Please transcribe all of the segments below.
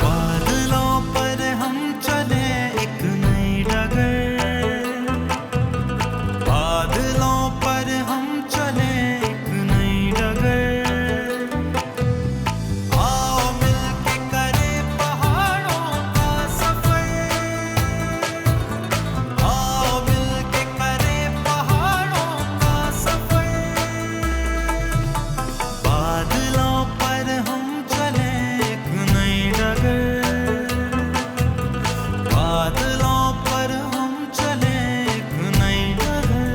बादलों पर हम चले एक नई डगर, बादलों पर हम चले एक नई डगर, आओ मिलके करें पहाड़ों का सफर, आओ मिलके करें पहाड़ों का सफर, बादलों पर हम चले एक नई डगर, बादलों पर हम चले एक नई डगर,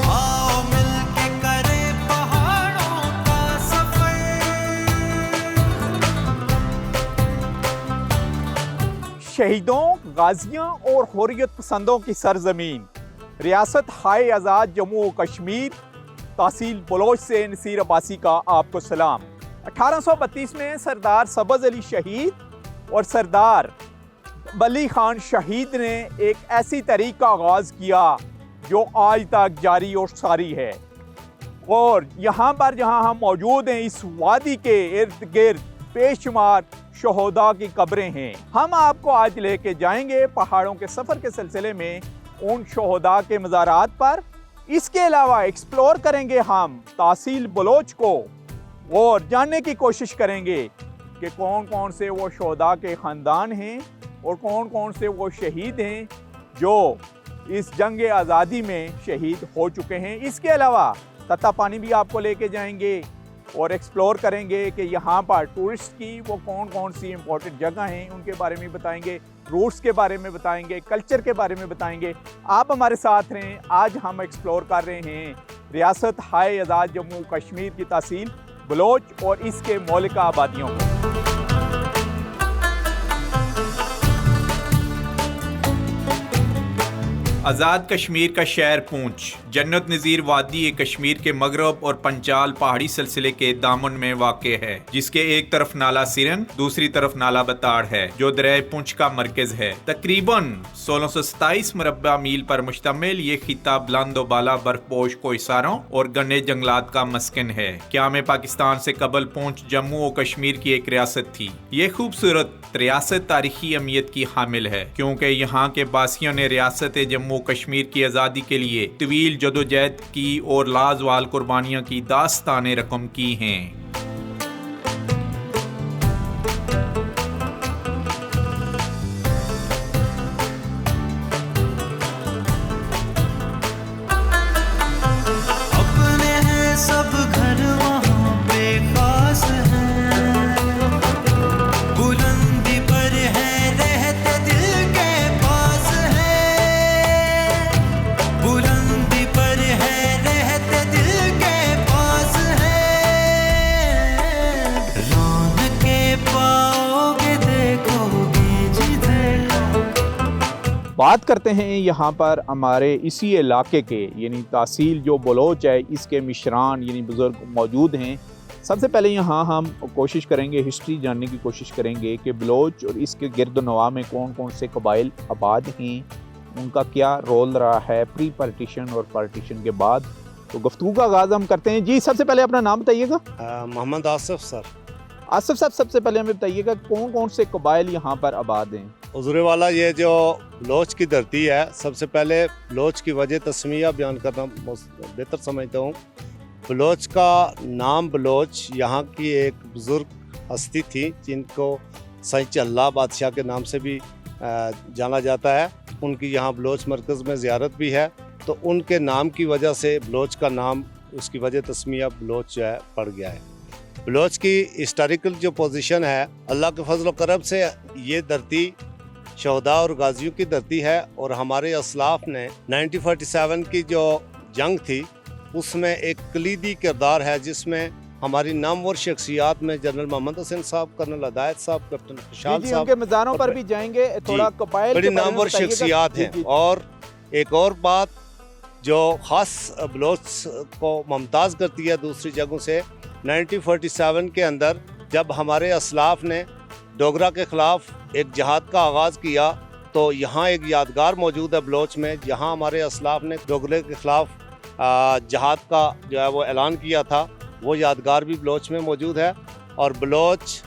आओ मिलके करें पहाड़ों का सफर। शहीदों, गाजियों और हुर्रियत पसंदों की सरजमीन रियासत हाय आज़ाद जम्मू और कश्मीर, तहसील बलोच से नसीर अब्बासी का आपको सलाम। 1832 में सरदार सब्ज़ अली शहीद और सरदार बली खान शहीद ने एक ऐसी तहरीक का आगाज़ किया जो आज तक जारी और सारी है। और यहाँ पर जहाँ हम मौजूद हैं, इस वादी के इर्द गिर्द बेशुमार शहोदा की कब्रें हैं। हम आपको आज लेके जाएंगे पहाड़ों के सफ़र के सिलसिले में उन शहोदा के मज़ारात पर। इसके अलावा एक्सप्लोर करेंगे हम तहसील बलोच को और जानने की कोशिश करेंगे कि कौन कौन से वो शहोदा के ख़ानदान हैं और कौन कौन से वो शहीद हैं जो इस जंग आज़ादी में शहीद हो चुके हैं। इसके अलावा तत्ता पानी भी आपको लेके जाएंगे और एक्सप्लोर करेंगे कि यहाँ पर टूरिस्ट की वो कौन कौन सी इम्पोर्टेंट जगह हैं, उनके बारे में बताएंगे, रूट्स के बारे में बताएंगे, कल्चर के बारे में बताएंगे। आप हमारे साथ रहें। आज हम एक्सप्लोर कर रहे हैं रियासत हाय आज़ाद जम्मू कश्मीर की तहसील बलोच और इसके मौलिका आबादियों को। आज़ाद कश्मीर का शहर पूंछ जन्नत नज़ीर वादी कश्मीर के मगरब और पंचाल पहाड़ी सिलसिले के दामन में वाक़े है, जिसके एक तरफ नाला सिरन, दूसरी तरफ नाला बताड़ है, जो दरिया पूंछ का मरकज है। तकरीबन 1627 मुरब्बा मील पर मुश्तमिल ये खिता बुलंद व बाला बर्फपोश कोहिसारों और घने जंगलात का मस्कन है। क़याम पाकिस्तान से कबल पूंछ जम्मू और कश्मीर की एक रियासत थी। ये खूबसूरत रियासत तारीखी अहमियत की हामिल है, क्योंकि यहाँ के बासियों ने रियासत जम्मू कश्मीर की आज़ादी के लिए तवील जदोजहद की और लाजवाल कुर्बानियों की दास्तानें रकम की हैं। अपने हैं सब घर वहाँ पे खास हैं, बुलंदी पर है रहते दिल के पास है, बुलंदी पर है रहते दिल के पास है, रौनकें पाओगे देखोगे जिधर। बात करते हैं यहाँ पर हमारे इसी इलाके के यानी तहसील जो बलोच है, इसके मिशरान यानी बुज़ुर्ग मौजूद हैं। सबसे पहले यहाँ हम कोशिश करेंगे, हिस्ट्री जानने की कोशिश करेंगे कि बलोच और इसके गिरदोनवा में कौन कौन से कबाइल आबाद हैं, उनका क्या रोल रहा है प्री पार्टीशन और पार्टीशन के बाद। तो गुफ्तगू का आगाज़ हम करते हैं। जी, सबसे पहले अपना नाम बताइएगा। मोहम्मद आसिफ सर। आसिफ साहब, सबसे पहले हमें बताइएगा कौन कौन से कबाइल यहाँ पर आबाद हैं। हुज़ूर वाला, ये जो बलोच की धरती है, सबसे पहले बलोच की वजह तस्मिया बयान करना बेहतर समझता हूँ। बलोच का नाम बलोच यहाँ की एक बुज़ुर्ग हस्ती थी जिनको सैयद अल्लाह बादशाह के नाम से भी जाना जाता है। उनकी यहाँ बलोच मरकज़ में ज़ियारत भी है, तो उनके नाम की वजह से बलोच का नाम, उसकी वजह तस्मिया बलोच जो है पड़ गया है। बलोच की हिस्टोरिकल जो पोजीशन है, अल्लाह के फजल व करम से ये धरती शहदा और गाजियों की धरती है। और हमारे असलाफ ने 1947 की जो जंग थी उसमें एक कलीदी किरदार है, जिसमें हमारी नामवर शख्सियात में जनरल मोहम्मद हुसैन साहब, कर्नल हिदायत साहब, कैप्टन खुशहाल साहब, उनके मज़ारों पर भी जाएंगे। थोड़ा कबाइल बड़ी नामवर शख्सियात हैं। और एक और बात जो ख़ास बलोच को मुमताज़ करती है दूसरी जगहों से, 1947 के अंदर जब हमारे असलाफ ने डोगरा के ख़िलाफ़ एक जहाद का आगाज़ किया, तो यहाँ एक यादगार मौजूद है बलोच में, जहाँ हमारे असलाफ ने डोगरे के ख़िलाफ़ जहाद का जो है वो ऐलान किया था। वो यादगार भी बलोच में मौजूद है। और बलोच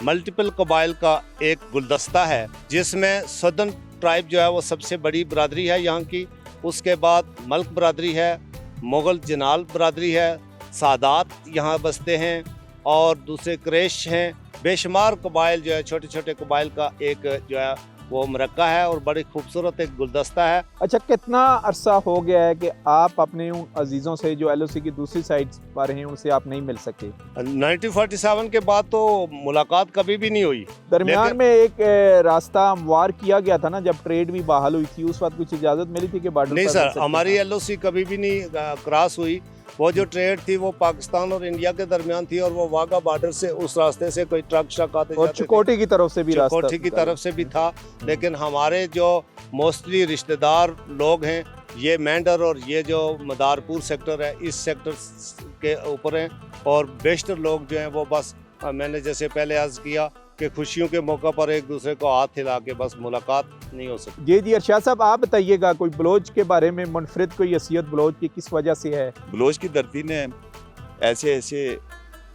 मल्टीपल कबाइल का एक गुलदस्ता है, जिसमें सदर्न ट्राइब जो है वो सबसे बड़ी बरादरी है यहाँ की। उसके बाद मल्क बरादरी है, मुग़ल जनाल बरादरी है, सादात यहाँ बसते हैं और दूसरे क्रेश हैं। बेशुमार कबाइल जो है, छोटे छोटे कबाइल का एक जो है वो मरक्का है और बड़ी खूबसूरत एक गुलदस्ता है। अच्छा, कितना अरसा हो गया है कि आप अपने उन अजीज़ों से जो LOC की दूसरी साइड पर हैं उनसे आप नहीं मिल सके? 1947 के बाद तो मुलाकात कभी भी नहीं हुई। दरमियान में एक रास्ता हमवार किया गया था ना, जब ट्रेड भी बहाल हुई थी, उस वक्त कुछ इजाज़त मिली थी कि बॉर्डर नहीं पर सर, मिल सकते हमारी हैं? LOC कभी भी नहीं क्रॉस हुई। वो जो ट्रेड थी वो पाकिस्तान और इंडिया के दरमियान थी और वो वाघा बॉर्डर से उस रास्ते से कोई ट्रक शक आते और जाते थे। चुकोटी की तरफ से भी रास्ता, चुकोटी की तरफ से भी था, लेकिन हमारे जो मोस्टली रिश्तेदार लोग हैं ये मेंढर और ये जो मदारपुर सेक्टर है, इस सेक्टर के ऊपर हैं। और बेशतर लोग जो हैं वो बस मैंने जैसे पहले अर्ज किया कि खुशियों के मौका पर एक दूसरे को हाथ हिला के बस मुलाकात नहीं हो सकती। जी अरशाद साहब, आप बताइएगा कोई बलोच के बारे में मुनफरिद कोई हैसियत बलोच की किस वजह से है? बलोच की धरती ने ऐसे ऐसे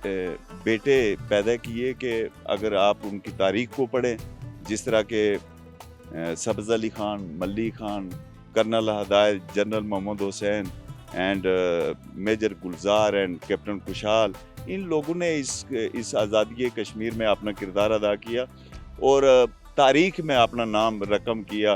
बेटे पैदा किए कि अगर आप उनकी तारीख को पढ़ें, जिस तरह के Sabz Ali Khan, Malli Khan, colonel Hadayat, general Mohammad Hussain and major Gulzar and captain Khushal, इन लोगों ने इस आज़ादी कश्मीर में अपना किरदार अदा किया और तारीख में अपना नाम रकम किया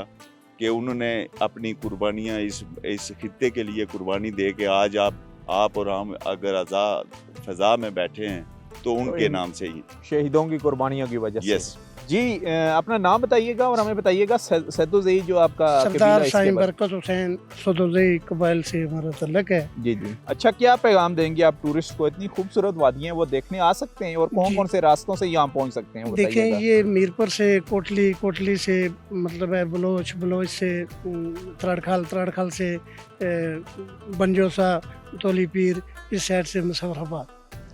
कि उन्होंने अपनी कुर्बानियाँ इस खित्ते के लिए कुर्बानी दे के आज आप और हम अगर आज़ाद फ़ज़ा में बैठे हैं तो उनके नाम से ही, शहीदों की कुर्बानियों की वजह से। यस जी, अपना नाम बताइएगा और हमें बताइएगा सैदुज़ई जो आपका सरदार शाहीन बरकत हुसैन सैदुज़ई कबाइल से हमारा तल्लक है। जी। अच्छा, क्या पैगाम देंगे आप टूरिस्ट को? इतनी खूबसूरत वादियाँ वो देखने आ सकते हैं और कौन कौन से रास्तों से यहाँ पहुँच सकते हैं? देखें, ये मीरपुर से कोटली, कोटली से मतलब है बलोच, बलोच से त्राड़खाल, त्राड़खाल से बंजोसा, तोली पीर, इस साइड से मुसफ़राबाद।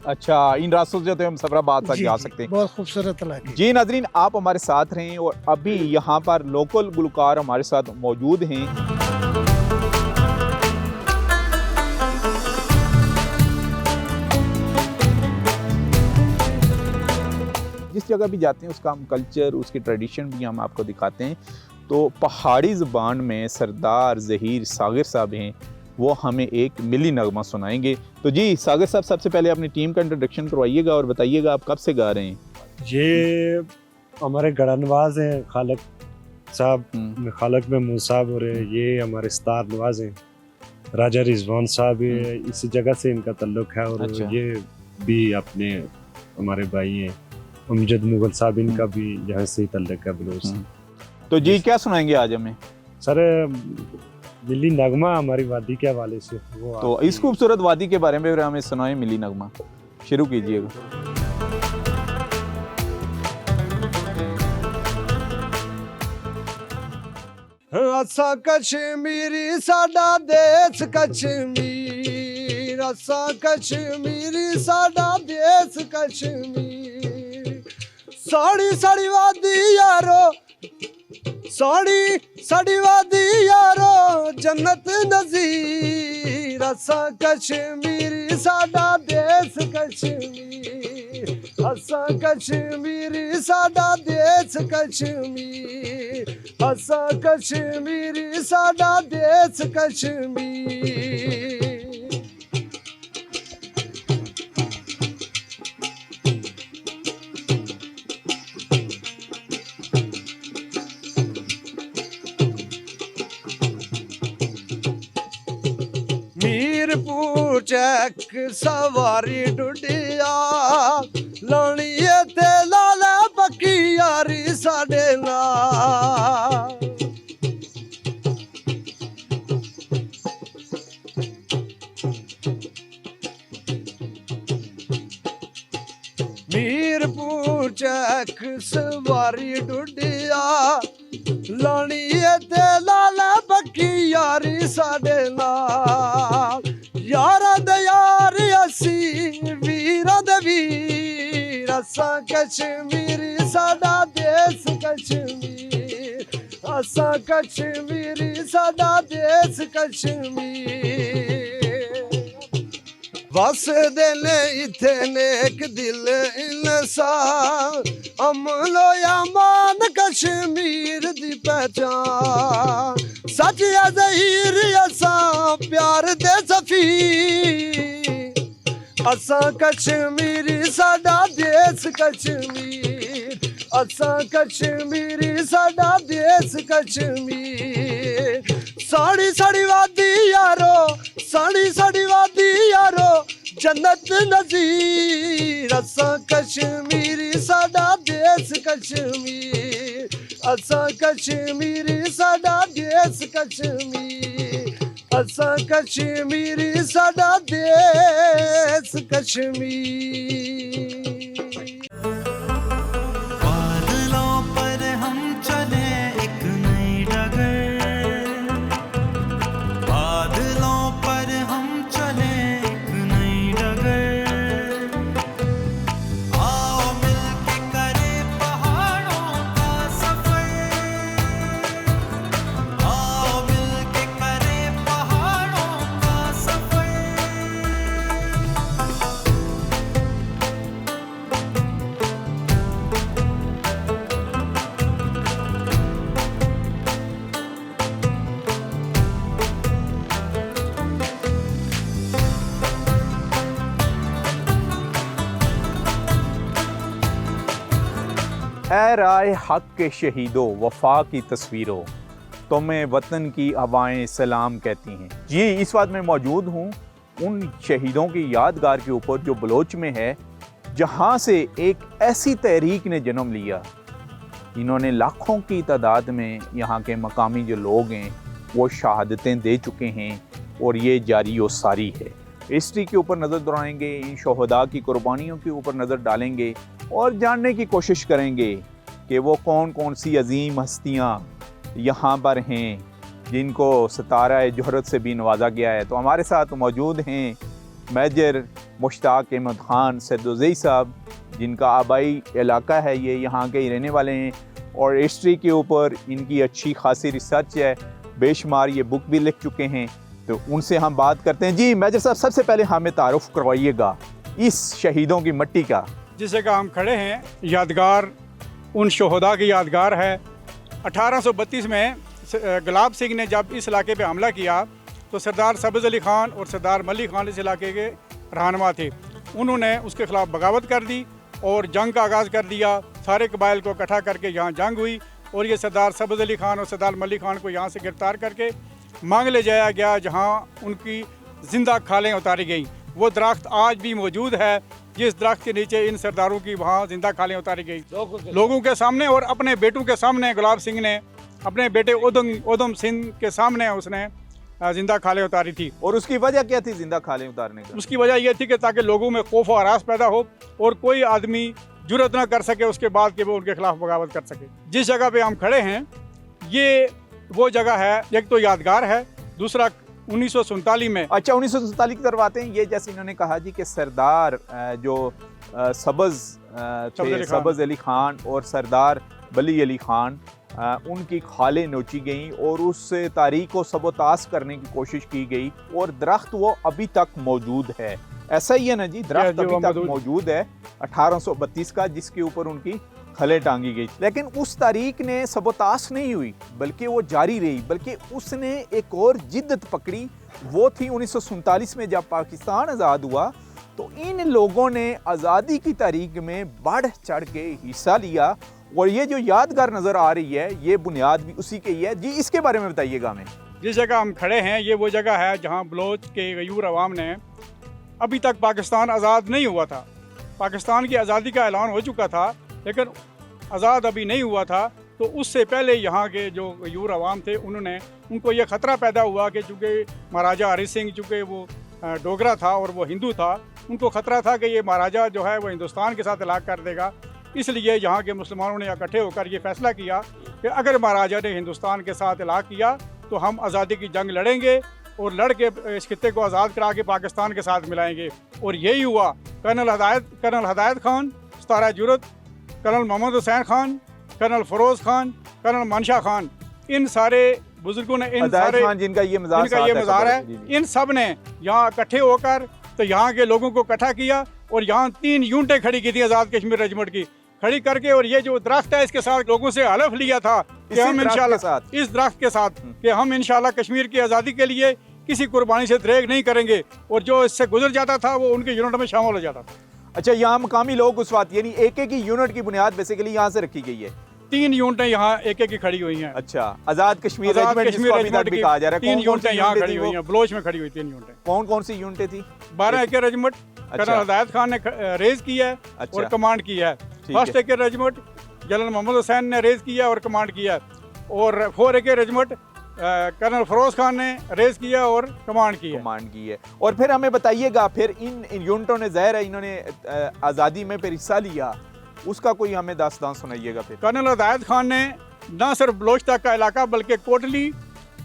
अच्छा, इन रास्तों से तो हम मुसफ़राबाद तक जा सकते हैं। बहुत खूबसूरत इलाके। जी नाज़रीन, आप हमारे साथ रहें और अभी यहाँ पर लोकल गुलकार हमारे साथ मौजूद हैं। जिस जगह भी जाते हैं उसका हम कल्चर, उसकी ट्रेडिशन भी हम आपको दिखाते हैं। तो पहाड़ी ज़ुबान में सरदार ज़हीर सागिर साहब हैं, वो हमें एक मिली नगमा सुनाएंगे। तो जी सागिर साहब, सबसे पहले अपनी टीम का इंट्रोडक्शन करवाइएगा और बताइएगा आप कब से गा रहे हैं? ये हमारे गढ़नवाज हैं खालक साहब, खालक में मुँह साहब, और ये हमारे स्टार नवाज हैं राजा रिजवान साहब, इसी जगह से इनका ताल्लुक है। और अच्छा। ये भी अपने हमारे भाई हैं अमजद मुगल साहब, इनका भी यहाँ से ही ताल्लुक है बलोच से। तो जी क्या सुनाएंगे आज हमें? सर, मिली नगमा हमारी वादी के हवाले से वो तो इस खूबसूरत वादी के बारे में हमें सुनाए मिली नगमा, शुरू कीजिएगा। असा कश्मीरी साडा देश कश्मीर, असा कश्मीरी साडा देश कश्मीर। साड़ी साड़ी वादी यारो, साड़ी साड़ी वादी यारो, जन्नत नज़ीर। असा कश्मीरी साडा देश कश्मीर, असा कश्मीरी साडा देश कश्मीर, असा कश्मीरी साडा देश कश्मीर। मीरपुर चक सवारी डुडिया, लाणिए ते लाला पक्की यारी साडे नाल। मीरपुर चक सवारी डुडिया, लाणिए ते लाला पक्की यारी साडे नाल। यारा दे यार असी, वीरा दे वीर। असा कश्मीरी साडा देश कश्मीर, असा कश्मीरी साडा देश कश्मीर। वस दे ने इथे नेक दिल इन सा अमलो अमान कश्मीर दी पहचान सच या ज़हीर असा प्यार दे सफीर असा कश्मीरी साडा देश कश्मीर असा कश्मीरी साडा देश कश्मीर साड़ी साड़ी वादी यारो साड़ी साड़ी वादी यारो जन्नत नज़ीर असा कश्मीरी साडा देश कश्मीर असा कश्मीरी साडा देश कश्मीर असा कश्मीरी साडा देश कश्मीर बादलों पर हम चले एक नई डगर बादलों पर हम चले एक नई डगर आओ मिलके करें पहाड़ों का सफर आओ मिलके करें पहाड़ों का सफर ऐ राय हक के शहीदों वफा की तस्वीरों तुम्हें वतन की हवाएं सलाम कहती हैं। जी इस बात में मौजूद हूँ उन शहीदों की यादगार के ऊपर जो बलोच में है, जहाँ से एक ऐसी तहरीक ने जन्म लिया। इन्होंने लाखों की तादाद में यहाँ के मकामी जो लोग हैं वो शहादतें दे चुके हैं और ये जारी व सारी है। हिस्ट्री के ऊपर नज़र दौड़ाएंगे, इन शहदा की कुर्बानियों के ऊपर नज़र डालेंगे और जानने की कोशिश करेंगे कि वो कौन कौन सी अजीम हस्तियाँ यहाँ पर हैं जिनको सितारा जोहरत से भी नवाजा गया है। तो हमारे साथ मौजूद हैं मेजर मुश्ताक अहमद खान सैदुज़ई साहब, जिनका आबाई इलाका है, ये यहाँ के ही रहने वाले हैं और हिस्ट्री के ऊपर इनकी अच्छी खासी रिसर्च है, बेशुमार ये बुक भी लिख चुके हैं। तो उनसे हम बात करते हैं। जी मेजर साहब, सबसे पहले हमें तारुफ करवाइएगा इस शहीदों की मिट्टी का। जिस जगह हम खड़े हैं यादगार उन शहदा की यादगार है। 1832 में गुलाब सिंह ने जब इस इलाके पे हमला किया तो सरदार सब्ज़ अली ख़ान और सरदार मलिक ख़ान इस इलाके के रहनुमा थे। उन्होंने उसके ख़िलाफ़ बगावत कर दी और जंग का आगाज़ कर दिया। सारे कबाइल को इकट्ठा करके यहाँ जंग हुई और ये सरदार सब्ज़ अली ख़ान और सरदार मलिक ख़ान को यहाँ से गिरफ़्तार करके मांग ले जाया गया, जहाँ उनकी ज़िंदा खालें उतारी गई। वो दरख्त आज भी मौजूद है जिस दरख्त के नीचे इन सरदारों की वहाँ ज़िंदा खालें उतारी गई लोगों के सामने और अपने बेटों के सामने। गुलाब सिंह ने अपने बेटे उधम सिंह के सामने उसने ज़िंदा खालें उतारी थी। और उसकी वजह क्या थी ज़िंदा खालें उतारने की? उसकी वजह यह थी कि ताकि लोगों में खौफ और हरास पैदा हो और कोई आदमी जुर्रत न कर सके उसके बाद कि वो उनके खिलाफ बगावत कर सके। जिस जगह पे हम खड़े हैं ये वो जगह है, एक तो यादगार है, दूसरा 1947 में। अच्छा 1947 की तरफ आते हैं। ये जैसे इन्होंने कहा जी कि सरदार जो सब्ज़ अली ख़ान और सरदार बली अली ख़ान उनकी खालें नोची गईं और उस तारीख को सबोताश करने की कोशिश की गई और दरख्त वो अभी तक मौजूद है। ऐसा ही है ना जी, दरख्त अभी तक मौजूद है 1832 का, जिसके ऊपर उनकी खलें टांगी गई। लेकिन उस तारीख ने सबोताश नहीं हुई बल्कि वो जारी रही, बल्कि उसने एक और जिद्दत पकड़ी। वो थी 1947 में जब पाकिस्तान आज़ाद हुआ तो इन लोगों ने आज़ादी की तारीख में बढ़ चढ़ के हिस्सा लिया और ये जो यादगार नज़र आ रही है ये बुनियाद भी उसी की है। जी इसके बारे में बताइएगा हमें। जिस जगह हम खड़े हैं ये वो जगह है जहाँ बलोच के गयूर अवाम ने, अभी तक पाकिस्तान आज़ाद नहीं हुआ था, पाकिस्तान की आज़ादी का ऐलान हो चुका था लेकिन आज़ाद अभी नहीं हुआ था, तो उससे पहले यहाँ के जो गयूर अवाम थे उनको ये ख़तरा पैदा हुआ कि चूँकि महाराजा हरि सिंह चूँकि वो डोगरा था और वो हिंदू था, उनको ख़तरा था कि ये महाराजा जो है वो हिंदुस्तान के साथ इलाक़ कर देगा। इसलिए यहाँ के मुसलमानों ने इकट्ठे होकर ये फ़ैसला किया कि अगर महाराजा ने हिंदुस्तान के साथ इलाक़ किया तो हम आज़ादी की जंग लड़ेंगे और लड़ के इस खित्ते को आज़ाद करा के पाकिस्तान के साथ मिलाएंगे। और यही हुआ। Colonel Hidayat Khan, Sitara Jurat, colonel Mohammad Hussain Khan, colonel Feroz Khan, colonel Mansha Khan, इन सारे बुजुर्गों ने, इन सारे जिनका ये मज़ार है, इन सब ने यहाँ इकट्ठे होकर तो यहाँ के लोगों को इकट्ठा किया और यहाँ 3 यूनिटें खड़ी की थी आज़ाद कश्मीर रेजिमेंट की, खड़ी करके, और ये जो दरख्त है इसके साथ लोगों से हलफ लिया था कि हम इंशाल्लाह इस दरख्त के साथ कि हम इंशाल्लाह कश्मीर की आज़ादी के लिए किसी कुर्बानी से दरेग नहीं करेंगे, और जो इससे गुजर जाता था वो उनके यूनिट में शामिल हो जाता था। अच्छा, यहाँ मकामी लोग उस वक्त यानी एक एक यूनिट की बुनियाद बेसिकली यहाँ से रखी गई है। 3 यूनिटें यहाँ एक एक की खड़ी हुई हैं। अच्छा, आज़ाद कश्मीर रेजिमेंट जिसको अभी तक भी कहा जा रहा है। 3 यूनिटें यहाँ खड़ी हुई हैं, बलोच में खड़ी हुई 3 यूनिटें। कौन कौन सी यूनिटें थी? 12 AK रेजिमेंट कर्नल हिदायत खान ने रेज किया है अच्छा। और कमांड किया है। First AK regiment general Mohammad Hussain ने रेज किया और कमांड किया है, और 4 AK regiment colonel Feroz Khan ने रेज किया और कमांड की है। और फिर हमें बताइएगा, फिर इन यूनिटों ने ज़ाहिर है इन्होंने आज़ादी में फिर हिस्सा लिया, उसका कोई हमें दास्तान सुनाइएगा। फिर कर्नल हिदायत खान ने न सिर्फ बलोच तक का इलाका बल्कि कोटली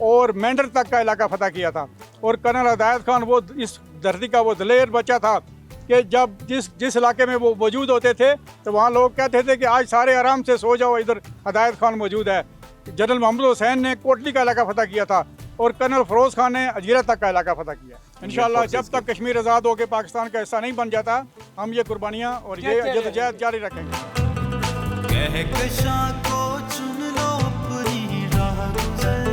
और मेंढर तक का इलाका फतह किया था, और कर्नल हिदायत खान वो इस धरती का वो दलेर बच्चा था कि जब जिस इलाके में वो मौजूद होते थे तो वहाँ लोग कहते थे कि आज सारे आराम से सो जाओ, इधर हिदायत खान मौजूद है। जनरल मोहम्मद हुसैन ने कोटली का इलाका फतह किया था, और कर्नल फरोज खान ने अजीरा तक का इलाका फतह किया। इंशाल्लाह जब तक कश्मीर आज़ाद होकर पाकिस्तान का हिस्सा नहीं बन जाता, हम ये कुर्बानियाँ और ये जद्दोजहद जारी रखेंगे। कहकशां को चुन लो अपनी राह गुज़र,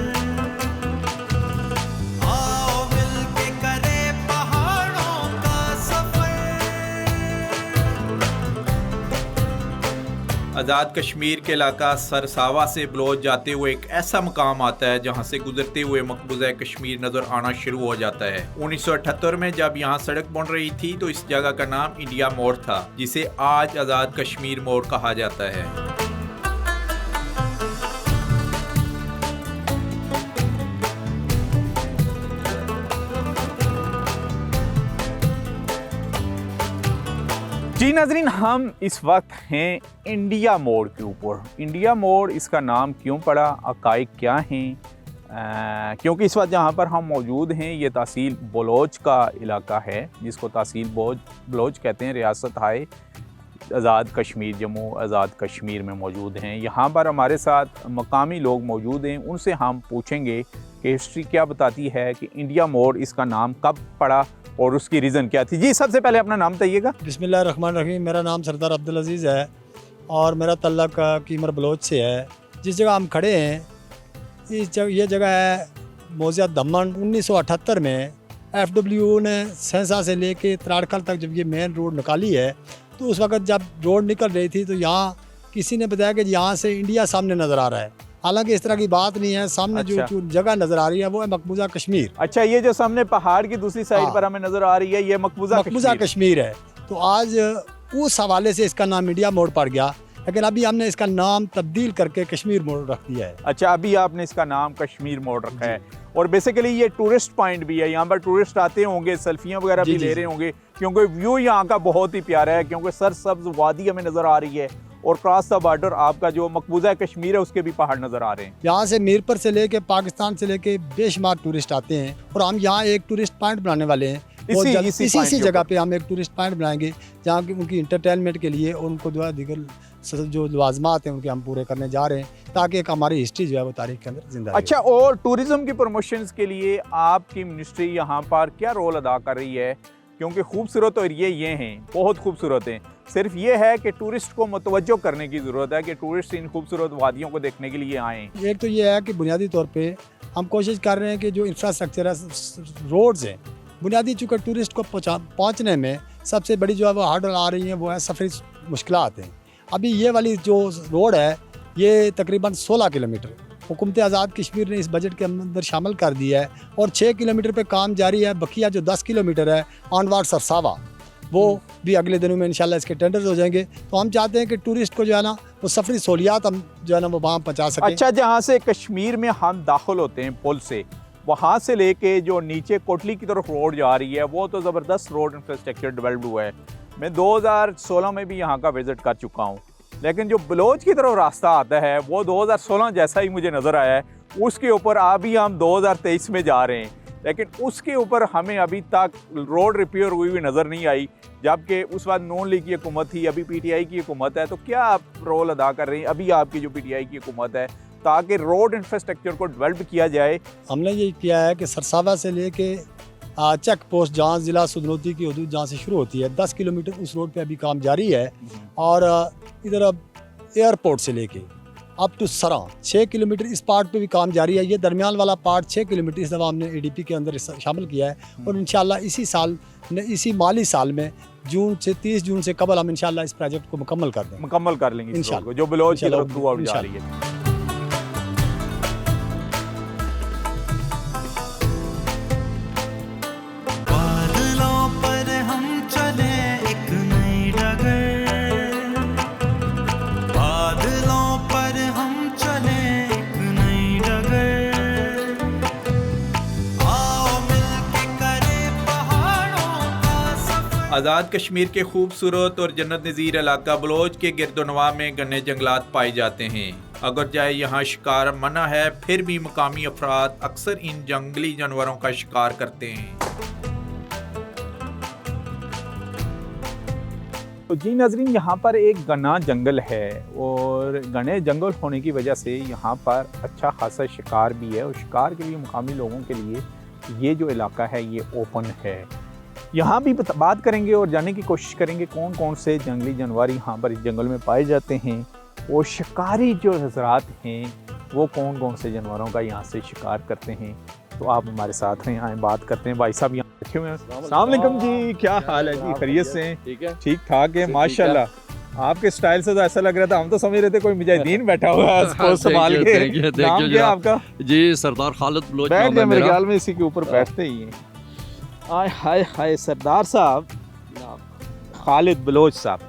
आओ मिलके करें पहाड़ों का सफर। आज़ाद कश्मीर के इलाका सरसावा से बलोच जाते हुए एक ऐसा मकाम आता है जहां से गुजरते हुए मकबूजा कश्मीर नज़र आना शुरू हो जाता है। 1978 में जब यहां सड़क बन रही थी तो इस जगह का नाम इंडिया मोड़ था, जिसे आज आज़ाद कश्मीर मोड़ कहा जाता है। जी नाज़रीन, हम इस वक्त हैं इंडिया मोड़ के ऊपर। इंडिया मोड़ इसका नाम क्यों पड़ा, हक़ाइक़ क्या हैं? क्योंकि इस वक्त जहाँ पर हम मौजूद हैं ये तहसील बलोच का इलाका है, जिसको तहसील बलोच कहते हैं। रियासत हाय आज़ाद कश्मीर, जम्मू आज़ाद कश्मीर में मौजूद हैं। यहाँ पर हमारे साथ मकामी लोग मौजूद हैं, उनसे हम पूछेंगे कि हिस्ट्री क्या बताती है कि इंडिया मोड़ इसका नाम कब पड़ा और उसकी रीज़न क्या थी। जी, सबसे पहले अपना नाम बताइएगा। बिस्मिल्लाहिर्रहमानिर्रहीम। मेरा नाम सरदार अब्दुल अजीज़ है और मेरा तल्लक कीमर बलोच से है। जिस जगह हम खड़े हैं ये जगह है मौज़ा दमन। 1978 में FW ने सहसा से लेके त्राड़खल तक जब ये मेन रोड निकाली है, तो उस वक्त जब रोड निकल रही थी तो यहाँ किसी ने बताया कि यहाँ से इंडिया सामने नज़र आ रहा है। हालांकि इस तरह की बात नहीं है। सामने अच्छा। जो जगह नज़र आ रही है वो है मकबूजा कश्मीर। अच्छा, ये जो सामने पहाड़ की दूसरी साइड हाँ। पर हमें नज़र आ रही है ये मकबूजा कश्मीर है। तो आज उस हवाले से इसका नाम इंडिया मोड़ पड़ गया, लेकिन अभी हमने इसका नाम तब्दील करके कश्मीर मोड़ रख दिया है। अच्छा, अभी आपने इसका नाम कश्मीर मोड़ रखा है। और बेसिकली ये टूरिस्ट पॉइंट भी है, यहाँ पर टूरिस्ट आते होंगे, सेल्फियाँ वगैरह भी ले रहे होंगे, क्योंकि व्यू यहाँ का बहुत ही प्यारा है, क्योंकि सरसब्ज वादी हमें नज़र आ रही है और क्रॉस द बॉर्डर आपका जो मकबूजा कश्मीर है उसके भी पहाड़ नज़र आ रहे हैं। यहाँ से मीरपुर से लेके पाकिस्तान से लेके बेशुमार टूरिस्ट आते हैं, और हम यहाँ एक टूरिस्ट पॉइंट बनाने वाले हैं। इसी जगह पे हम एक टूरिस्ट पॉइंट बनाएंगे जहाँ की उनकी इंटरटेनमेंट के लिए और उनको दीगर जो लवाजमात हैं उनके हम पूरे करने जा रहे हैं, ताकि एक हमारी हिस्ट्री जो है वो तारीख के अंदर जिंदा रहे। अच्छा, और टूरिज्म की प्रमोशंस के लिए आपकी मिनिस्ट्री यहाँ पर क्या रोल अदा कर रही है? क्योंकि खूबसूरत एरिया ये हैं, बहुत खूबसूरत हैं। सिर्फ ये है कि टूरिस्ट को मुतवज्जो करने की ज़रूरत है कि टूरिस्ट इन खूबसूरत वादियों को देखने के लिए आएँ। एक तो ये है कि बुनियादी तौर पे हम कोशिश कर रहे हैं कि जो इंफ्रास्ट्रक्चर है, रोड्स हैं, बुनियादी चूँकि टूरिस्ट को पहुँचने में सबसे बड़ी जो है वो हार्डल आ रही है वो है सफरी मुश्किलात हैं। अभी ये वाली जो रोड है ये तकरीबन 16 किलोमीटर हुकूमत आज़ाद कश्मीर ने इस बजट के अंदर शामिल कर दिया है, और 6 किलोमीटर पे काम जारी है। बकिया जो 10 किलोमीटर है ऑनवार्ड सरसावा, वो भी अगले दिनों में इंशाल्लाह इसके टेंडर्स हो जाएंगे। तो हम चाहते हैं कि टूरिस्ट को जो है ना वो सफरी सहूलियात हम जो है ना वो वहाँ पहुँचा सकें। अच्छा, जहाँ से कश्मीर में हम दाखिल होते हैं पुल से, वहाँ से लेके जो नीचे कोटली की तरफ रोड जा रही है वो तो ज़बरदस्त रोड इंफ्रास्ट्रक्चर डेवलप हुआ है। मैं 2016 में भी यहाँ का विज़िट कर चुका हूँ, लेकिन जो बलोच की तरफ रास्ता आता है वो 2016 जैसा ही मुझे नज़र आया है। उसके ऊपर अभी हम 2023 में जा रहे हैं, लेकिन उसके ऊपर हमें अभी तक रोड रिपेयर हुई हुई नज़र नहीं आई, जबकि उस वक्त नून लीग की हुकूमत थी, अभी PTI की हुकूमत है। तो क्या आप रोल अदा कर रहे हैं अभी आपकी जो PTI की हुकूमत है, ताकि रोड इंफ्रास्ट्रक्चर को डेवलप किया जाए? हमने ये किया है कि सरसावा से लेके चेक पोस्ट जहाँ ज़िला सुदनौती की हदूद जहाँ से शुरू होती है 10 किलोमीटर उस रोड पे अभी काम जारी है। और इधर अब एयरपोर्ट से लेके अप टू सरा 6 किलोमीटर इस पार्ट पे भी काम जारी है। ये दरमियान वाला पार्ट 6 किलोमीटर इस दफ़ा हमने ADP के अंदर शामिल किया है और इंशाल्लाह इसी माली साल में 30 जून से कबल हम इंशाल्लाह इस प्रोजेक्ट को मुकम्मल कर लेंगे इंशाल्लाह, जो बलोच की तरफ इंशाल्लाह, थ्रू आउट जा रही है। बादलों पर हम चले एक नई डगर, बादलों पर हम चले एक नई डगर, आओ मिलके करें पहाड़ों का सफर। आज़ाद कश्मीर के खूबसूरत और जन्नत नज़ीर इलाका बलोच के गिरदोनवा में घने जंगलात पाए जाते हैं। अगर जाए यहाँ शिकार मना है, फिर भी मकामी अफराद अक्सर इन जंगली जानवरों का शिकार करते हैं। तो जी नाजरीन, यहाँ पर एक घना जंगल है और घने जंगल होने की वजह से यहाँ पर अच्छा खासा शिकार भी है और शिकार के लिए मुकामी लोगों के लिए ये जो इलाका है ये ओपन है। यहाँ भी बात करेंगे और जानने की कोशिश करेंगे कौन कौन से जंगली जानवर यहाँ पर इस जंगल में पाए जाते हैं और शिकारी जो हजरात हैं वो कौन कौन से जानवरों का यहाँ से शिकार करते हैं। तो आप हमारे साथ हैं, आए बात करते हैं। भाई साहब यहाँ बैठे हुए हैं। अस्सलाम वालेकुम जी, क्या हाल है जी? खैरियत से हैं? ठीक ठाक है माशाल्लाह। आपके स्टाइल से तो ऐसा लग रहा था, हम तो समझ रहे थे कोई मुजाहिदीन बैठा हुआ है उसको संभाल के। नाम क्या आपका? जी सरदार खालिद बलोच। बैठ गए, मेरे ख्याल में इसी के ऊपर बैठते ही हैं। आय हाय हाय, सरदार साहब खालिद बलोच साहब।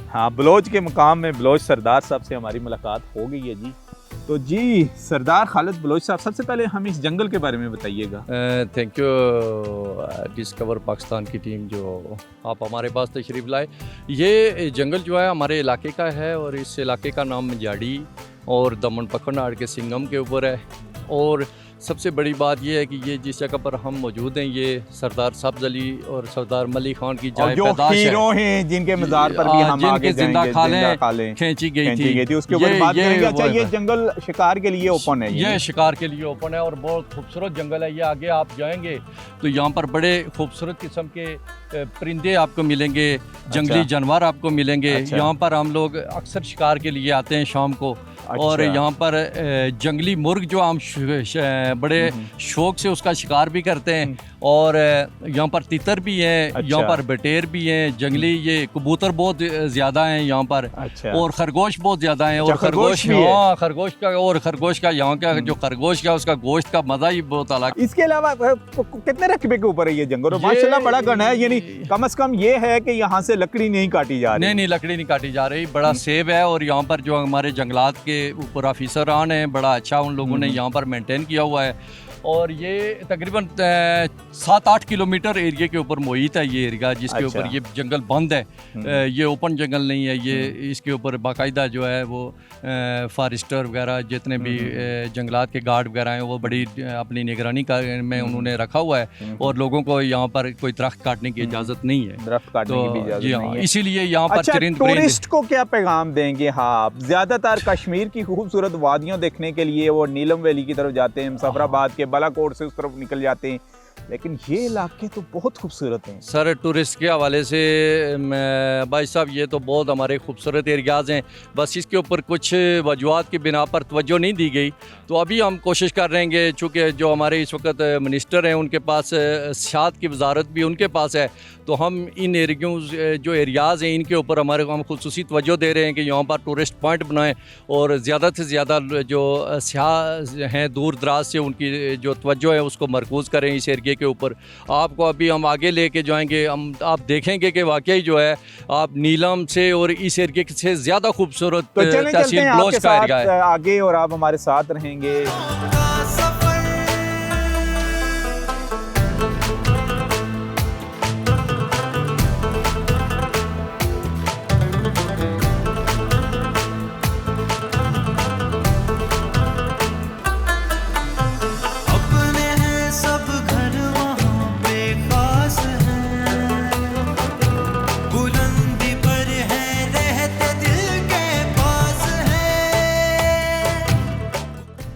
हाँ, बलोच के मुकाम में बलोच सरदार साहब से हमारी मुलाकात हो गई है जी। तो जी सरदार खालिद बलोच साहब, सबसे पहले हम इस जंगल के बारे में बताइएगा। थैंक यू डिस्कवर पाकिस्तान की टीम जो आप हमारे पास तशरीफ़ लाए। ये जंगल जो है हमारे इलाके का है और इस इलाके का नाम मंजाड़ी और दमन पखनाड़ के सिंगम के ऊपर है। और सबसे बड़ी बात यह है कि ये जिस जगह पर हम मौजूद हैं ये सरदार सब्ज़ अली और सरदार मली खान की जाए पैदाश है, जिनके मज़ार पर भी हम आगे जिंदा खालें खींची गई थी। उसके ऊपर बात करेंगे। अच्छा, ये जंगल शिकार के लिए ओपन है? ये शिकार के लिए ओपन है और बहुत खूबसूरत जंगल है। ये आगे आप जाएंगे तो यहाँ पर बड़े खूबसूरत किस्म के परिंदे आपको मिलेंगे, जंगली जानवर आपको मिलेंगे। यहाँ पर हम लोग अक्सर शिकार के लिए आते हैं शाम को। और यहाँ पर जंगली मुर्ग जो हम बड़े शौक से उसका शिकार भी करते हैं। और यहाँ पर तितर भी हैं, यहाँ पर बटेर भी हैं, जंगली ये कबूतर बहुत ज़्यादा हैं यहाँ पर। और खरगोश बहुत ज़्यादा हैं। और खरगोश खरगोश का यहाँ का जो खरगोश का उसका गोश्त का मज़ा ही बहुत अलग। इसके अलावा कितने रकबे के ऊपर है ये जंगल? माशाल्लाह बड़ा घना है, यानी कम से कम ये है कि यहाँ से लकड़ी नहीं काटी जा रही। नहीं, लकड़ी नहीं काटी जा रही, बड़ा सेब है। और यहाँ पर जो हमारे जंगलात के ऊपर ऑफिसरान हैं, बड़ा अच्छा उन लोगों ने यहाँ पर मेंटेन किया हुआ है। और ये तकरीबन 7-8 किलोमीटर एरिया के ऊपर मुहित है ये एरिया, जिसके ऊपर ये जंगल बंद है। ये ओपन जंगल नहीं है। ये इसके ऊपर बाकायदा जो है वो फॉरेस्टर वगैरह जितने भी जंगलात के गार्ड वगैरह हैं वो बड़ी अपनी निगरानी में उन्होंने रखा हुआ है। और लोगों को यहाँ पर कोई दरख्त काटने की इजाज़त नहीं है। दरख्त काटने की भी इजाज़त नहीं है। इसीलिए यहाँ पर टूरिस्ट को क्या पैगाम देंगे? हाँ, ज़्यादातर कश्मीर की खूबसूरत वादियों देखने के लिए वो नीलम वैली की तरफ जाते हैं, मुजफ्फराबाद के बालाकोट से उस तरफ निकल जाते हैं, लेकिन ये इलाके तो बहुत खूबसूरत हैं। सर टूरिस्ट के हवाले से भाई साहब ये तो बहुत हमारे खूबसूरत एरियाज़ हैं, बस इसके ऊपर कुछ वजूहात की बिना पर तवज्जो नहीं दी गई। तो अभी हम कोशिश कर रहे हैं, चूँकि जो हमारे इस वक्त मिनिस्टर हैं उनके पास सियाहत की वजारत भी उनके पास है, तो हम इन जो एरियाज़ हैं इनके ऊपर हम खुसूसी तवज्जो दे रहे हैं कि यहाँ पर टूरिस्ट पॉइंट बनाएं और ज़्यादा से ज़्यादा जो सियाह हैं दूर दराज से उनकी जो तवज्जो है उसको मरकूज़ करें इस एरिया के ऊपर। आपको अभी हम आगे लेके जाएंगे, आप देखेंगे कि वाकई जो है आप नीलम से और इस एरिया से ज़्यादा खूबसूरत तहसील बलोच का एरिया है। आगे और आप हमारे साथ रहेंगे।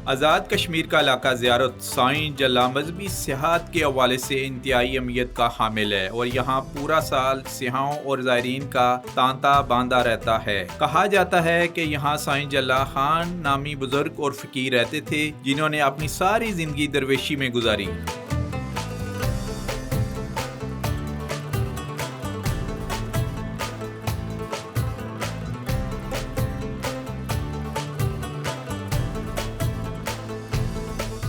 आज़ाद कश्मीर का इलाका ज़ियारत साईं जला मजहबी सियाहत के हवाले से इंतहाई अहमियत का हामिल है और यहाँ पूरा साल सियाहों और ज़ायरीन का तांता बांधा रहता है। कहा जाता है कि यहाँ साईं जला खान नामी बुजुर्ग और फ़कीर रहते थे जिन्होंने अपनी सारी ज़िंदगी दरवेशी में गुजारी।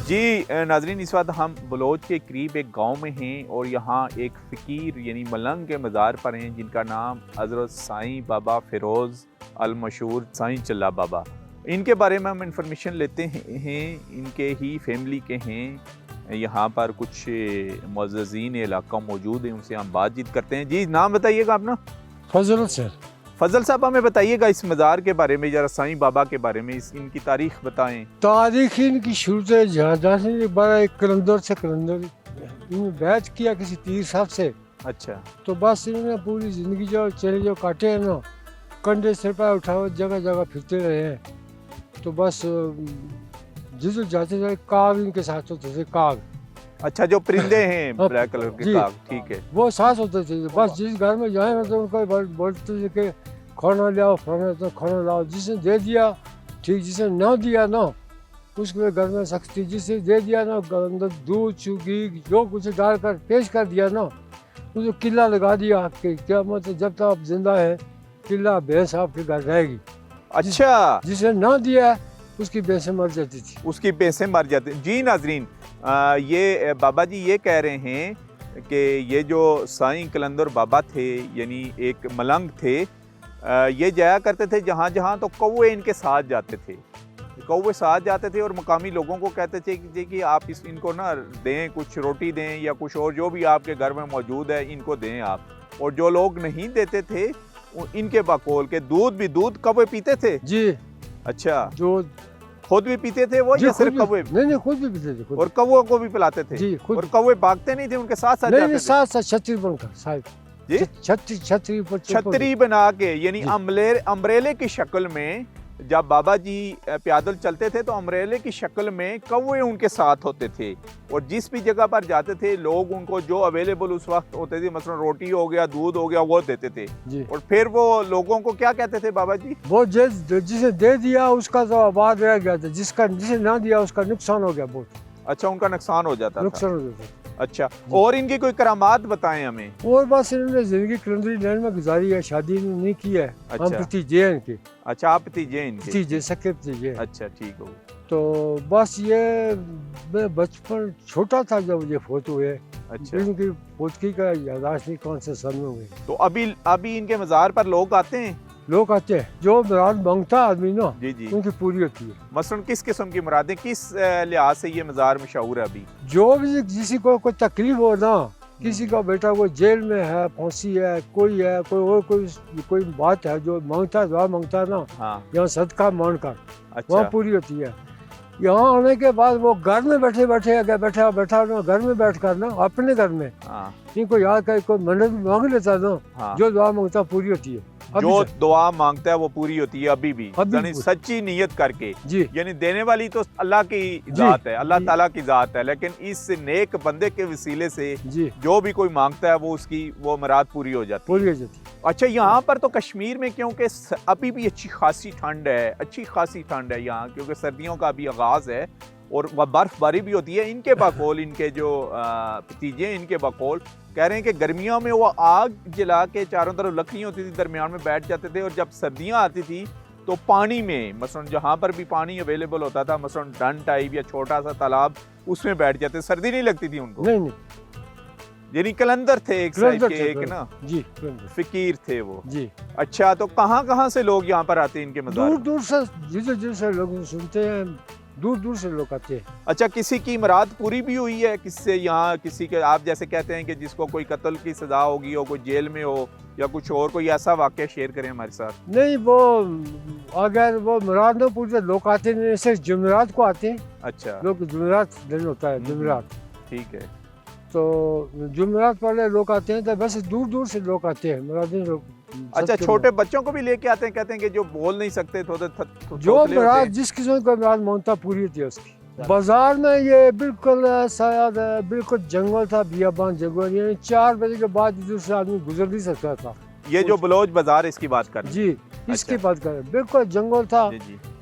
जी नाजरीन, इस वक्त हम बलोच के करीब एक गांव में हैं और यहाँ एक फ़कीर यानी मलंग के मज़ार पर हैं जिनका नाम हज़रत साईं बाबा फ़िरोज़ अल मशहूर साईं चल्ला बाबा। इनके बारे में हम इंफॉर्मेशन लेते हैं, इनके ही फैमिली के हैं। यहाँ पर कुछ मुअज़्ज़िज़ीन इलाका मौजूद हैं, उनसे हम बातचीत करते हैं। जी नाम बताइएगा अपना। फजल सर। फजल साहब, हमें बताइएगा इस मज़ार के बारे में, जरा साईं बाबा के बारे में इनकी तारीख बताएं। तारीख इनकी शुरू से जहाँ से बड़ा एक कलंदर से कलंदर इन्होंने बैठ किया किसी पीर साहब से। अच्छा। तो बस इन्होंने पूरी ज़िंदगी जो चले जो काटे हैं ना, कंधे सिर पर उठाओ, जगह जगह फिरते रहे हैं। तो बस जिस जाते जाते काग इनके साथ होते थे, काग। अच्छा, जो परिंदे हैं ब्लैक कलर के काग, ठीक है, वो साथ होते थे। बस जिस घर में जाए तो उनको बोलते थे कि खाना लाओ, खाना लाओ। जिसने दे दिया ठीक, जिसने ना दिया ना उसके घर में सख्ती। जिसने दे दिया ना अंदर दूध चुगी जो कुछ डालकर पेश कर दिया ना, उसको किला लगा दिया कि क्या मतलब जब तक आप जिंदा है किला भैंस आपके घर रहेगी। अच्छा। जिसने ना दिया उसकी भैंसें मर जाती थी। उसकी भैंसें मर जाती। जी नाजरीन, ये बाबा जी ये कह रहे हैं कि ये जो साईं कलंदर बाबा थे यानी एक मलंग थे, ये जाया करते थे जहाँ जहाँ, तो कौवे इनके साथ जाते थे। कौवे साथ जाते थे और मकामी लोगों को कहते थे कि आप इनको ना दें, कुछ रोटी दें या कुछ और जो भी आपके घर में मौजूद है इनको दें आप। और जो लोग नहीं देते थे इनके बकौल के दूध कौवे पीते थे। जी। अच्छा, जो खुद भी पीते थे वो या सिर्फ कौवे? नहीं, खुद भी पीते थे। और कौवों को भी पिलाते थे? जी, खुद। और कौवे भागते नहीं थे, उनके साथ साथ जाते थे? साथ साथ छतरी बनकर साहब जी, छतरी बना के, यानी अम्ब्रेले की शक्ल में। जब बाबा जी पैदल चलते थे तो अम्ब्रेले की शक्ल में कौवे उनके साथ होते थे और जिस भी जगह पर जाते थे लोग उनको जो अवेलेबल उस वक्त होते थे, मसलन रोटी हो गया, दूध हो गया, वो देते थे जी। और फिर वो लोगों को क्या कहते थे बाबा जी? वो जिसे दे दिया उसका तो आबाद रह गया था, जिसे ना दिया उसका नुकसान हो गया बहुत। अच्छा, उनका नुकसान हो जाता था। अच्छा, और इनकी कोई करामात बताएं हमें। और बस इन्होंने जिंदगी कलंदरी लैंड में गुजारी है, शादी नहीं की है। अच्छा। हम भतीजे हैं इनके। अच्छा, आप भतीजे हैं इनके? भतीजे, सके भतीजे। अच्छा, ठीक हो। तो बस ये मैं बचपन छोटा था जब ये फोत हुए। अच्छा। इनकी फोतकी का यादाश्त नहीं कौन से सन में हुई। तो अभी इनके मज़ार पर लोग आते हैं? लोग आते हैं, जो मुराद मांगता आदमी ना जी जी उनकी पूरी होती है। मसलन किस किस्म की मुरादें, किस लिहाज से ये मज़ार मशहूर है? अभी जो भी किसी को कोई तकलीफ हो ना, किसी का बेटा वो जेल में है, फांसी है, कोई है, कोई बात है जो मांगता है, दुआ मांगता है ना, हाँ। यहाँ सदका मान कर अच्छा। वहाँ पूरी होती है। यहाँ आने के बाद वो घर में बैठे अगर बैठा ना, घर में बैठ कर ना, अपने घर में इनको याद कर कोई मन्नत मांग लेता ना, जो दुआ मांगता पूरी होती है। जो दुआ मांगता है वो पूरी होती है अभी भी, यानी सच्ची नीयत करके जी। यानी देने वाली तो अल्लाह की जात है, अल्लाह ताला की जात है, लेकिन इस नेक बंदे के वसीले से जो भी कोई मांगता है वो उसकी वो मुराद पूरी हो जाती है। अच्छा, यहाँ पर तो कश्मीर में क्योंकि अभी भी अच्छी खासी ठंड है यहाँ, क्योंकि सर्दियों का अभी आगाज है और वह बर्फबारी भी होती है। इनके बकौल, इनके जो भतीजे इनके बकौल कह रहे हैं कि गर्मियों में वो आग जला के चारों तरफ लकड़ियाँ होती थी, दरमियान में बैठ जाते थे और जब सर्दियाँ आती थी तो पानी में, मसलन जहाँ पर भी पानी अवेलेबल होता था, मसलन डन टाइप या छोटा सा तालाब, उसमें बैठ जाते, सर्दी नहीं लगती थी उनको। नहीं। यानी कलंदर थे एक साइड के, एक ना जी फकीर थे वो जी। अच्छा, तो कहाँ से लोग यहाँ पर आते हैं इनके मज़ार? दूर से, जिसे लोग सुनते हैं, दूर से लोग आते हैं। अच्छा, किसी की मुराद पूरी भी हुई है किससे यहाँ? किसी के, आप जैसे कहते हैं कि जिसको कोई कत्ल की सजा होगी हो, कोई जेल में हो या कुछ और, कोई ऐसा वाक़या शेयर करें हमारे साथ। नहीं, वो अगर वो मुराद ना पूछते लोग आते हैं, सिर्फ जुमेरात को आते हैं। अच्छा, लोग जुमेरात दिन होता है, जुमेरात, ठीक है। तो जुमेरात वाले लोग आते हैं, तो बस दूर से लोग आते हैं, मुरादें अच्छा, छोटे बच्चों को भी लेके आते हैं, कहते हैं कि जो बोल नहीं सकते थोड़े जो मुराद जिस किस्म का मुराद मांगता पूरी होती है उसकी। बाजार में ये बिल्कुल शायद बिल्कुल जंगल था, बियाबान जंगल, यानी 4 बजे के बाद इधर से आदमी गुजर नहीं सकता था। ये जो बलोच बाजार इसकी बात कर जी, इसकी बात करें, बिल्कुल जंगल था।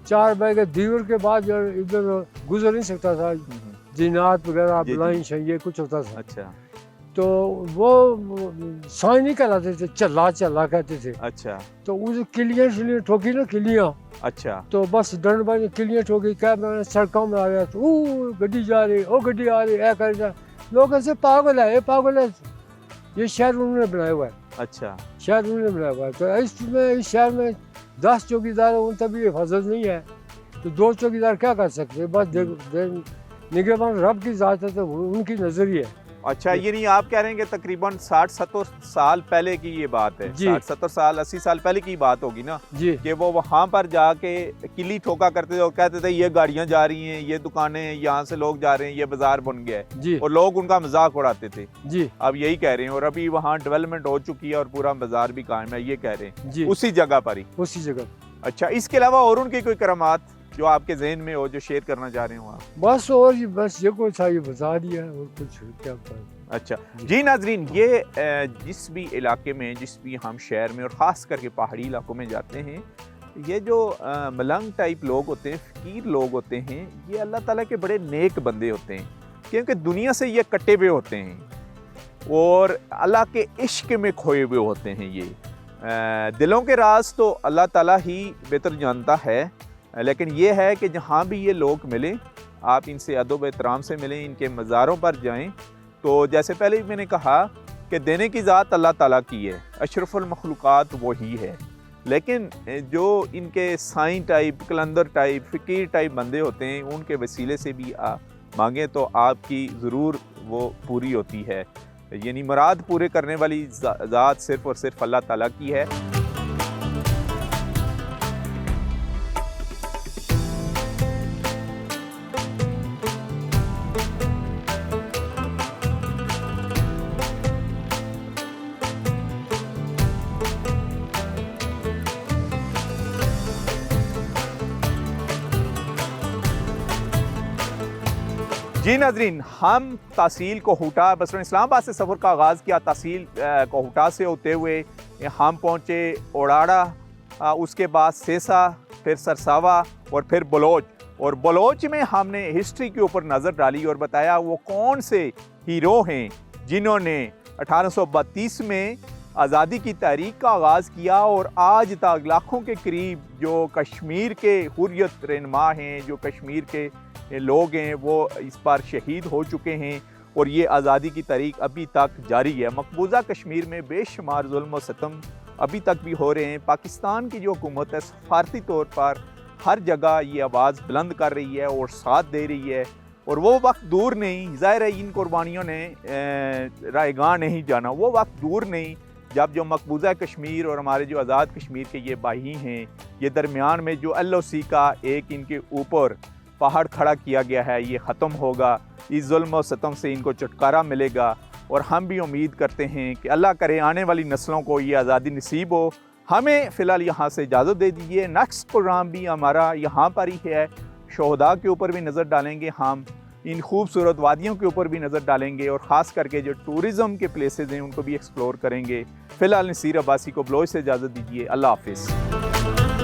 4 बजे के दीवर के बाद इधर गुजर नहीं सकता था, जिन्नात वगैरह बुलाइन ये कुछ होता था। अच्छा, तो वो साई नहीं कहलाते थे, चला चला कहते थे। अच्छा, तो उस किलियां ठोकी ना किलियां, अच्छा, तो बस डंड बाजी किलियां ठोकी, क्या मैंने सड़कों में आ गया तो गड्डी जा रही, ओ गड्डी आ रही, ऐ कर लोग ऐसे पागल है, ये पागल है। ये शहर उन्होंने बनाया हुआ है। अच्छा, शहर उन्होंने बनाया हुआ है। तो इसमें इस शहर में 10 चौकीदार उन तभी हिफाजत नहीं है, तो 2 चौकीदार क्या कर सकते, बस निगरान रब की ज़ात है, तो उनकी नजरिए है। अच्छा, ये नहीं आप कह रहे हैं कि तकरीबन 60-70 साल पहले की ये बात है, 60-70 साल 80 साल पहले की बात होगी ना जी, कि वो वहाँ पर जाके किली ठोका करते थे और कहते थे ये गाड़ियाँ जा रही हैं, ये दुकानें हैं, यहाँ से लोग जा रहे हैं, ये बाजार बन गया है जी, और लोग उनका मजाक उड़ाते थे जी। अब यही कह रहे हैं, और अभी वहाँ डेवलपमेंट हो चुकी है और पूरा बाजार भी कायम है, ये कह रहे हैं जी, उसी जगह पर ही, उसी जगह। अच्छा, इसके अलावा और उनकी कोई करामात जो आपके जहन में हो, जो शेयर करना चाह रहे हो आप? बस और बस ये कुछ था, ये बता दिया और कुछ क्या। अच्छा जी नाजरीन, ये जिस भी इलाके में, जिस भी हम शहर में और ख़ास करके पहाड़ी इलाकों में जाते हैं, ये जो मलंग टाइप लोग होते हैं, फ़कीर लोग होते हैं, ये अल्लाह ताला के बड़े नेक बंदे होते हैं, क्योंकि दुनिया से ये कटे हुए होते हैं और अल्लाह के इश्क में खोए हुए होते हैं। ये दिलों के राज तो अल्लाह ताला ही बेहतर जानता है, लेकिन ये है कि जहाँ भी ये लोग मिलें, आप इनसे अदब एहतराम से मिलें, इनके मज़ारों पर जाएं। तो जैसे पहले भी मैंने कहा कि देने की ज़ात अल्लाह ताला की है, अशरफुल मखलूक़ात वही है, लेकिन जो इनके साईं टाइप, कलंदर टाइप, फ़कीर टाइप बंदे होते हैं, उनके वसीले से भी मांगें तो आपकी ज़रूर वो पूरी होती है। यानी मुराद पूरे करने वाली ज़ात सिर्फ़ और सिर्फ अल्लाह ताला की है। जी नाजरीन, हम तहसील कोहूटा बसरन इस्लामाबाद से सफ़र का आगाज़ किया। तहसील कोहूटा से होते हुए हम पहुँचे ओडाड़ा, उसके बाद सेसा, फिर सरसावा और फिर बलोच। और बलोच में हमने हिस्ट्री के ऊपर नज़र डाली और बताया वो कौन से हीरो हैं जिन्होंने 1832 में आज़ादी की तहरीक का आगाज़ किया और आज तक लाखों के करीब जो कश्मीर के हुर्रियत रहनुमा हैं, जो कश्मीर के लोग हैं, वो इस पर शहीद हो चुके हैं और ये आज़ादी की तहरीक अभी तक जारी है। मकबूजा कश्मीर में बेशुमार जुल्म और सितम अभी तक भी हो रहे हैं। पाकिस्तान की जो हुकूमत है सफारती तौर पर हर जगह ये आवाज़ बुलंद कर रही है और साथ दे रही है, और वो वक्त दूर नहीं, ज़ाहिर है इन कुर्बानियों ने रायगां नहीं जाना, वो वक्त दूर नहीं जब जो मकबूजा कश्मीर और हमारे जो आज़ाद कश्मीर के ये भाई हैं, ये दरमियान में जो LOC का एक इनके ऊपर पहाड़ खड़ा किया गया है, ये ख़त्म होगा, इस जुल्म और सितम से इनको छुटकारा मिलेगा। और हम भी उम्मीद करते हैं कि अल्लाह करे आने वाली नस्लों को ये आज़ादी नसीब हो। हमें फ़िलहाल यहाँ से इजाज़त दे दीजिए। नेक्स्ट प्रोग्राम भी हमारा यहाँ पर ही है, शोहदा के ऊपर भी नज़र डालेंगे, हम इन खूबसूरत वादियों के ऊपर भी नज़र डालेंगे और ख़ास करके जो टूरिज़म के प्लेसेस हैं उनको भी एक्सप्लोर करेंगे। फ़िलहाल नसीर अब्बासी को बलोच से इजाज़त दीजिए। अल्लाह हाफ़िज़।